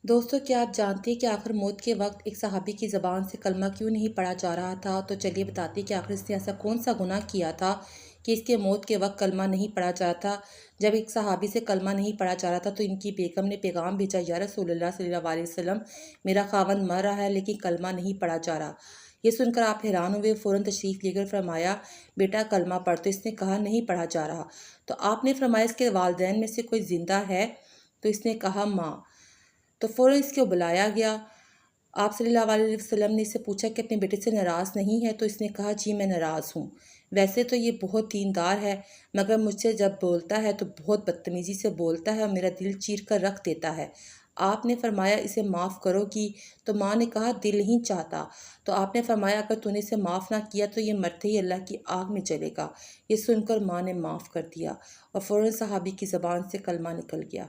دوستو، کیا آپ جانتے ہیں کہ آخر موت کے وقت ایک صحابی کی زبان سے کلمہ کیوں نہیں پڑھا جا رہا تھا؟ تو چلیے بتاتے کہ آخر اس نے ایسا کون سا گناہ کیا تھا کہ اس کے موت کے وقت کلمہ نہیں پڑھا جا رہا تھا۔ جب ایک صحابی سے کلمہ نہیں پڑھا جا رہا تھا تو ان کی بیگم نے پیغام بھیجا، یا رسول اللہ صلی اللہ علیہ وسلم، میرا خاوند مر رہا ہے لیکن کلمہ نہیں پڑھا جا رہا۔ یہ سن کر آپ حیران ہوئے، فوراً تشریف لے کر فرمایا، بیٹا کلمہ پڑھ۔ تو اس نے کہا، نہیں پڑھا جا رہا۔ تو آپ نے فرمایا، اس کے والدین میں سے کوئی زندہ ہے؟ تو اس نے کہا، ماں۔ تو فوراً اس کو بلایا گیا۔ آپ صلی اللہ علیہ وسلم نے اس سے پوچھا کہ اپنے بیٹے سے ناراض نہیں ہے؟ تو اس نے کہا، جی میں ناراض ہوں، ویسے تو یہ بہت دیندار ہے، مگر مجھ سے جب بولتا ہے تو بہت بدتمیزی سے بولتا ہے اور میرا دل چیر کر رکھ دیتا ہے۔ آپ نے فرمایا، اسے معاف کرو گی؟ تو ماں نے کہا، دل نہیں چاہتا۔ تو آپ نے فرمایا، اگر تو نے اسے معاف نہ کیا تو یہ مرتے ہی اللہ کی آگ میں چلے گا۔ یہ سن کر ماں نے معاف کر دیا اور فوراً صحابی کی زبان سے کلمہ نکل گیا۔